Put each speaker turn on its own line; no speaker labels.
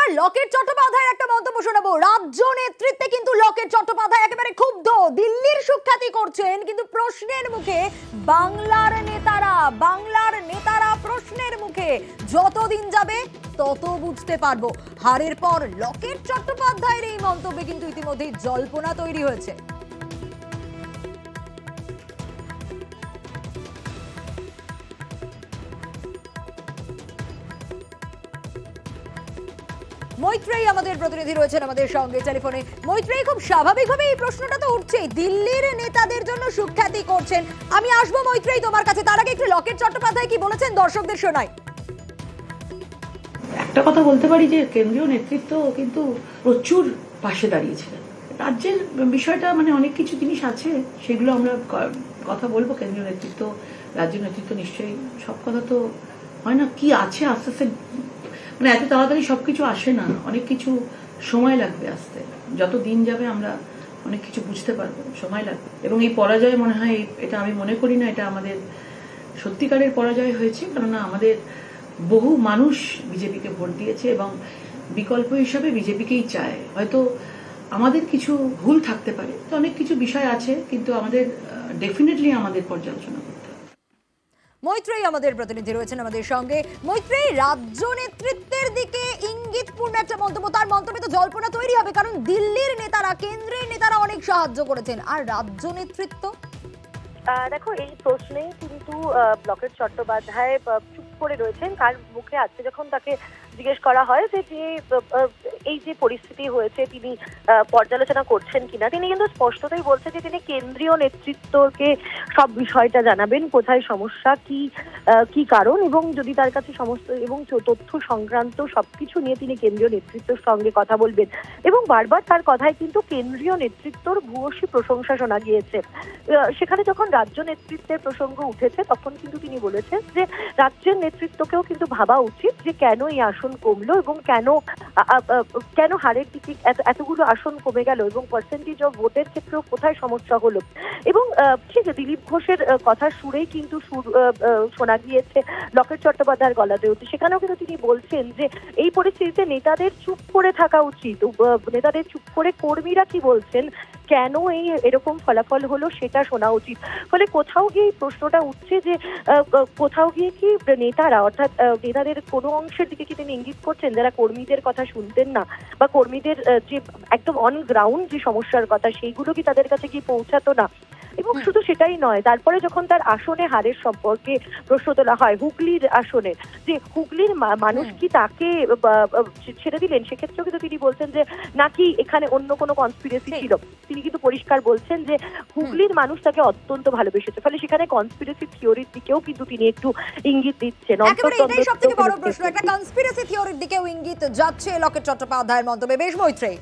এবার লকেট চট্টোপাধ্যায়ের একটা মন্তব্য শোনাবো। রাজ্য নেতৃত্বে কিন্তু লকেট চট্টোপাধ্যায় একেবারে ক্ষুব্ধ, দিল্লির সুখ্যাতি করছেন, কিন্তু প্রশ্নের মুখে বাংলার নেতারা প্রশ্নের মুখে। যতদিন যাবে তত বুঝতে পারবো। হারের পর লকেট চট্টোপাধ্যায়ের এই মন্তব্যে কিন্তু ইতিমধ্যেই জল্পনা তৈরি হয়েছে। মৈত্রেয়ী আমাদের প্রতিনিধি রয়েছেন আমাদের সঙ্গে টেলিফোনে। মৈত্রেয়ী, খুব স্বাভাবিকভাবে এই প্রশ্নটা তো উঠছেই, দিল্লির নেতাদের জন্য সুখ্যাতি করছেন। আমি আসবো মৈত্রেয়ী তোমার কাছে, তার আগে একটু লকেট চট্টোপাধ্যায় কি বলেছেন দর্শকদের শোনাই।
একটা কথা বলতে পারি যে কেন্দ্রীয় নেতৃত্ব কিন্তু প্রচুর পাশে দাঁড়িয়েছিলেন। রাজ্যের বিষয়টা মানে অনেক কিছু জিনিস আছে, সেগুলো আমরা কথা বলবো। কেন্দ্রীয় নেতৃত্ব, রাজ্য নেতৃত্ব নিশ্চয়ই সব কথা তো হয় না, কি আছে আস্তে আস্তে, মানে এত তাড়াতাড়ি সবকিছু আসে না, অনেক কিছু সময় লাগবে আসতে। যত দিন যাবে আমরা অনেক কিছু বুঝতে পারবো, সময় লাগবে। এবং এই পরাজয় মনে হয়, এটা আমি মনে করি না এটা আমাদের সত্যিকারের পরাজয় হয়েছে, কেননা আমাদের বহু মানুষ বিজেপিকে ভোট দিয়েছে এবং বিকল্প হিসাবে বিজেপিকেই চায়। হয়তো আমাদের কিছু ভুল থাকতে পারে, তো অনেক কিছু বিষয় আছে, কিন্তু আমাদের ডেফিনেটলি আমাদের পর্যালোচনা করতে হবে।
মৈত্রেয়ী আমাদের প্রতিনিধি রয়েছেন আমাদের সঙ্গে। মৈত্রেয়ী, রাজ্য নেতৃত্বের দিকে ইঙ্গিতপূর্ণ একটা মন্তব্য, তার মন্তব্যে তো জল্পনা তৈরি হবে, কারণ দিল্লির নেতারা, কেন্দ্রের নেতারা অনেক সাহায্য করেছেন, আর রাজ্য নেতৃত্ব।
দেখো, এই প্রশ্নে কিন্তু লকেট চট্টোপাধ্যায় চুপ করে রয়েছেন। তার মুখে আজকে যখন তাকে জিজ্ঞেস করা হয় যে এই যে পরিস্থিতি হয়েছে তিনি পর্যালোচনা করছেন কিনা, তিনি কিন্তু স্পষ্টতই বলছেন যে তিনি কেন্দ্রীয় নেতৃত্বকে সব বিষয়টা জানাবেন, কোথায় সমস্যা, কি কারণ, এবং যদি তার কাছে সমস্ত এবং তথ্য সংক্রান্ত সবকিছু নিয়ে তিনি কেন্দ্রীয় নেতৃত্বের সঙ্গে কথা বলবেন। এবং বারবার তার কথায় কিন্তু কেন্দ্রীয় নেতৃত্বর ভূয়সী প্রশংসা শোনা গিয়েছে। সেখানে যখন রাজ্য নেতৃত্বের প্রসঙ্গ উঠেছে তখন কিন্তু তিনি বলেছেন যে রাজ্যের নেতৃত্বকেও কিন্তু ভাবা উচিত যে কেন এই আসন কমলো এবং কেন হারের দিকে এতগুলো আসন কমে গেল এবং পার্সেন্টেজ অফ ভোটের ক্ষেত্রেও কোথায় সমস্যা হলো। এবং ঠিক আছে, দিলীপ ঘোষের কথার সুরেই কিন্তু শোনা গিয়েছে লকেট চট্টোপাধ্যায়ের গলাতে উঠছে। সেখানেও কিন্তু তিনি বলছেন যে এই পরিস্থিতিতে নেতাদের চুপ করে থাকা উচিত, নেতাদের চুপ করে কর্মীরা কি বলছেন, কেন এরকম ফলাফল হলো সেটা শোনা উচিত। ফলে কোথাও গিয়ে প্রশ্নটা উঠছে যে কোথাও গিয়ে কি নেতারা, অর্থাৎ নেতাদের কোনো অংশের দিকে কি তিনি ইঙ্গিত করছেন যারা কর্মীদের কথা শুনতেন না, বা কর্মীদের যে একদম অন গ্রাউন্ড যে সমস্যার কথা সেইগুলো কি তাদের কাছে কি পৌঁছাতো না। এবং শুধু সেটাই নয়, তারপরে যখন তার আসনে হারের সম্পর্কে প্রশ্ন তোলা হয়, হুগলির আসনে, যে হুগলির মানুষ কি তাকে ছেড়ে দিলেন, সেক্ষেত্রেও কিন্তু তিনি বলছেন যে নাকি এখানে অন্য কোনো কনস্পিরেসি ছিল। তিনি কিন্তু পরিষ্কার বলছেন যে হুগলির মানুষ তাকে অত্যন্ত ভালোবেসেছে। ফলে সেখানে কনস্পিরেসি থিওরির দিকেও কিন্তু তিনি একটু ইঙ্গিত দিচ্ছেন।
এটাই সবথেকে বড় প্রশ্ন, একটা কনস্পিরেসি থিওরির দিকেও ইঙ্গিত যাচ্ছে লকেট চট্টোপাধ্যায়ের মন্তব্যে। বেশ মৈত্রেয়ী।